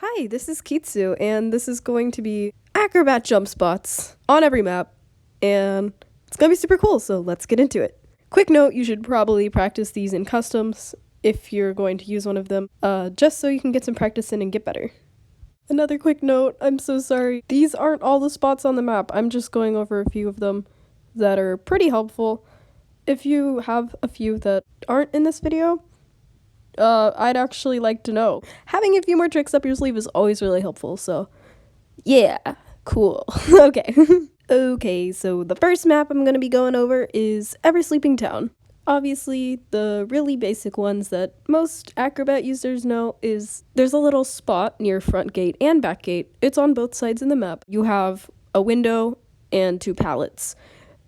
Hi, this is Kitsu, and this is going to be Acrobat jump spots on every map, and it's gonna be super cool, so let's get into it. Quick note, you should probably practice these in customs if you're going to use one of them, just so you can get some practice in and get better. Another quick note, I'm so sorry. These aren't all the spots on the map, I'm just going over a few of them that are pretty helpful. If you have a few that aren't in this video, I'd actually like to know. Having a few more tricks up your sleeve is always really helpful, so yeah, cool. Okay. Okay, so the first map I'm going to be going over is Ever Sleeping Town. Obviously, the really basic ones that most Acrobat users know is there's a little spot near front gate and back gate. It's on both sides of the map. You have a window and two pallets.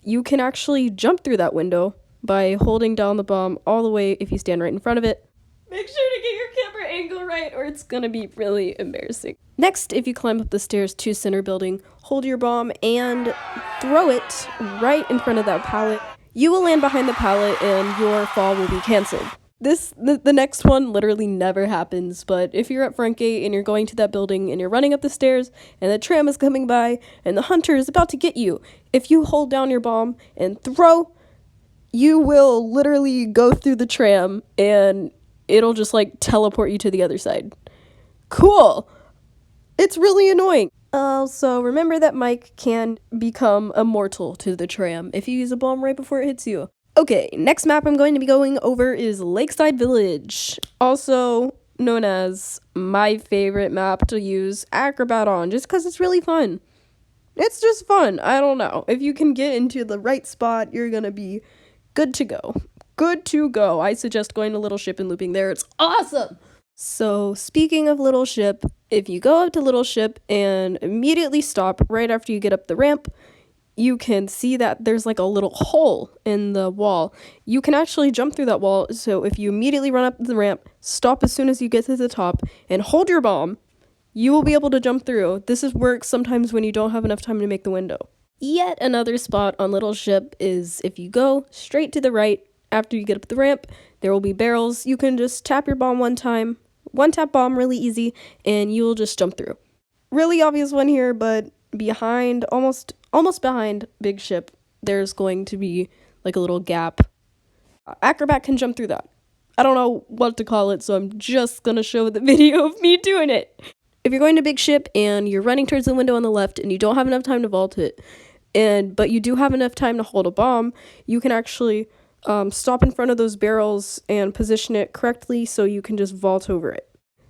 You can actually jump through that window by holding down the bomb all the way if you stand right in front of it. Make sure to get your camera angle right or it's gonna be really embarrassing. Next, if you climb up the stairs to center building, hold your bomb and throw it right in front of that pallet. You will land behind the pallet and your fall will be canceled. The next one literally never happens, but if you're at front gate and you're going to that building and you're running up the stairs and the tram is coming by and the hunter is about to get you, if you hold down your bomb and throw, you will literally go through the tram and it'll just like teleport you to the other side. Cool! It's really annoying. Also, remember that Mike can become immortal to the tram if you use a bomb right before it hits you. Okay, next map I'm going to be going over is Lakeside Village, also known as my favorite map to use Acrobat on, just because it's really fun. It's just fun, I don't know. If you can get into the right spot, you're gonna be good to go. Good to go. I suggest going to Little Ship and looping there. It's awesome! So, speaking of Little Ship, if you go up to Little Ship and immediately stop right after you get up the ramp, you can see that there's like a little hole in the wall. You can actually jump through that wall, so if you immediately run up the ramp, stop as soon as you get to the top, and hold your bomb, you will be able to jump through. This works sometimes when you don't have enough time to make the window. Yet another spot on Little Ship is if you go straight to the right, after you get up the ramp, there will be barrels. You can just tap your bomb one time, one tap bomb, really easy, and you will just jump through. Really obvious one here, but behind, almost behind Big Ship, there's going to be like a little gap. Acrobat can jump through that. I don't know what to call it, so I'm just gonna show the video of me doing it. If you're going to Big Ship and you're running towards the window on the left and you don't have enough time to vault it, but you do have enough time to hold a bomb, you can actually stop in front of those barrels and position it correctly so you can just vault over it.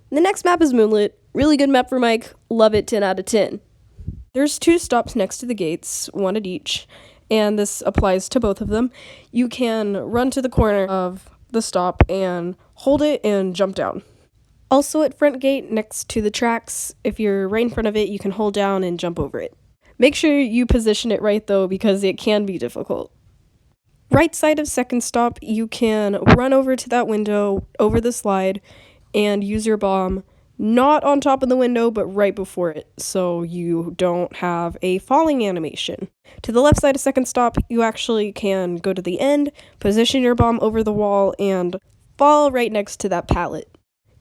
The next map is Moonlit. Really good map for Mike. Love it, 10 out of 10. There's two stops next to the gates, one at each, and this applies to both of them. You can run to the corner of the stop and hold it and jump down. Also at front gate next to the tracks, if you're right in front of it, you can hold down and jump over it. Make sure you position it right though, because it can be difficult. Right side of second stop, you can run over to that window, over the slide, and use your bomb, not on top of the window, but right before it, so you don't have a falling animation. To the left side of second stop, you actually can go to the end, position your bomb over the wall, and fall right next to that pallet.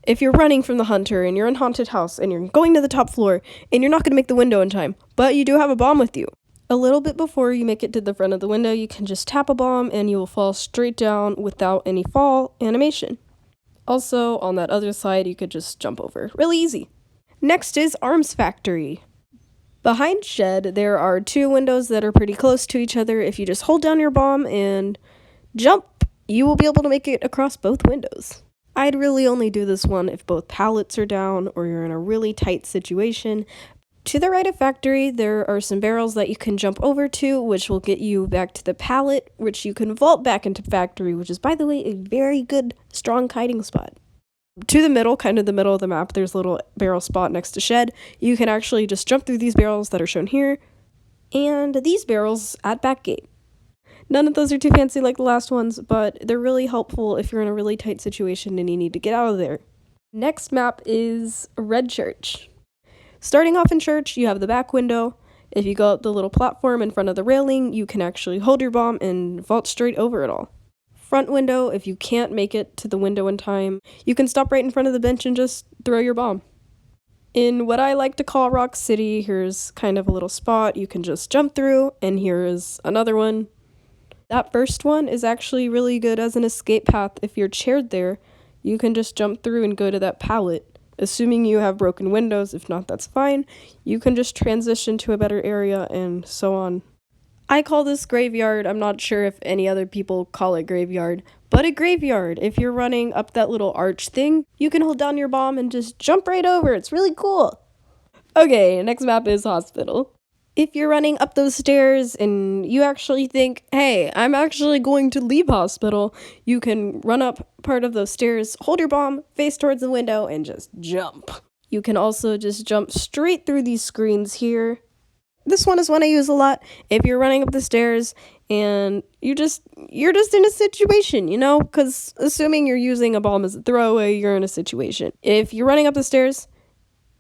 If you're running from the hunter, and you're in Haunted House, and you're going to the top floor, and you're not going to make the window in time, but you do have a bomb with you, a little bit before you make it to the front of the window, you can just tap a bomb and you will fall straight down without any fall animation. Also, on that other side, you could just jump over. Really easy. Next is Arms Factory. Behind Shed, there are two windows that are pretty close to each other. If you just hold down your bomb and jump, you will be able to make it across both windows. I'd really only do this one if both pallets are down or you're in a really tight situation. To the right of Factory, there are some barrels that you can jump over to, which will get you back to the pallet, which you can vault back into Factory, which is, by the way, a very good, strong kiting spot. To the middle, kind of the middle of the map, there's a little barrel spot next to Shed. You can actually just jump through these barrels that are shown here, and these barrels at back gate. None of those are too fancy like the last ones, but they're really helpful if you're in a really tight situation and you need to get out of there. Next map is Red Church. Starting off in Church, you have the back window. If you go up the little platform in front of the railing, you can actually hold your bomb and vault straight over it all. Front window, if you can't make it to the window in time, you can stop right in front of the bench and just throw your bomb. In what I like to call Rock City, here's kind of a little spot you can just jump through, and here is another one. That first one is actually really good as an escape path. If you're chaired there, you can just jump through and go to that pallet. Assuming you have broken windows, if not, that's fine. You can just transition to a better area and so on. I call this graveyard. I'm not sure if any other people call it graveyard, but a graveyard. If you're running up that little arch thing, you can hold down your bomb and just jump right over. It's really cool. Okay, next map is hospital. If you're running up those stairs and you actually think, hey, I'm actually going to leave hospital, you can run up part of those stairs, hold your bomb, face towards the window, and just jump. You can also just jump straight through these screens here. This one is one I use a lot. If you're running up the stairs and you're just in a situation, you know, because assuming you're using a bomb as a throwaway, you're in a situation. If you're running up the stairs,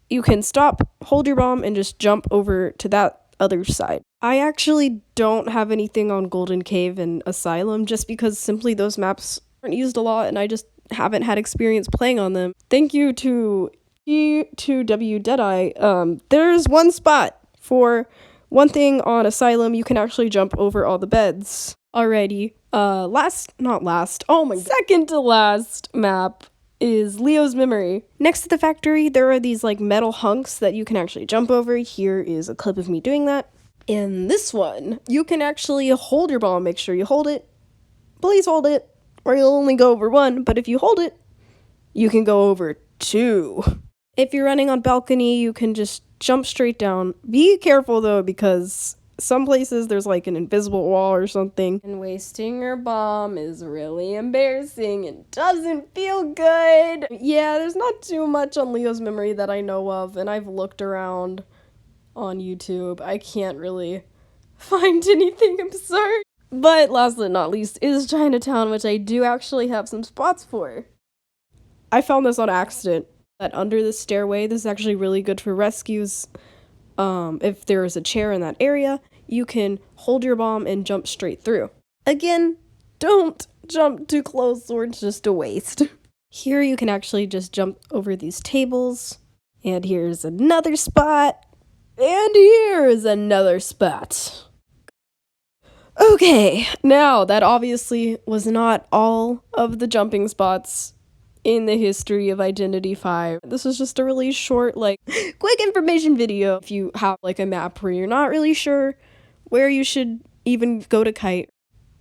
you can stop, hold your bomb, and just jump over to that other side. I actually don't have anything on Golden Cave and Asylum just because simply those maps aren't used a lot and I just haven't had experience playing on them. Thank you to E2W Deadeye. There's one spot. For one thing on Asylum, you can actually jump over all the beds. Alrighty, second to last map is Leo's Memory. Next to the factory, there are these like metal hunks that you can actually jump over. Here is a clip of me doing that. In this one, you can actually hold your bomb. Make sure you hold it. Please hold it, or you'll only go over one, but if you hold it, you can go over two. If you're running on balcony, you can just jump straight down. Be careful though, because some places there's like an invisible wall or something. And wasting your bomb is really embarrassing and doesn't feel good. Yeah, there's not too much on Leo's Memory that I know of, and I've looked around on YouTube. I can't really find anything absurd. But last but not least is Chinatown, which I do actually have some spots for. I found this on accident. That under the stairway, this is actually really good for rescues. If there is a chair in that area, you can hold your bomb and jump straight through. Again, don't jump too close or it's just a waste. Here you can actually just jump over these tables. And here's another spot. And here's another spot. Okay, now that obviously was not all of the jumping spots in the history of Identity 5. This is just a really short, like, quick information video if you have, like, a map where you're not really sure where you should even go to kite.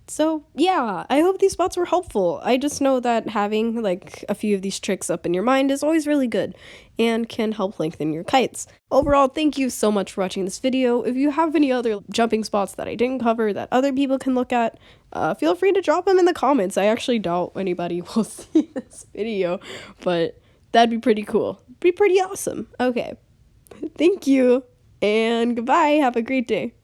So, yeah, I hope these spots were helpful. I just know that having, like, a few of these tricks up in your mind is always really good and can help lengthen your kites. Overall, thank you so much for watching this video. If you have any other jumping spots that I didn't cover that other people can look at, feel free to drop them in the comments. I actually doubt anybody will see this video, but that'd be pretty cool. Be pretty awesome. Okay, thank you, and goodbye. Have a great day.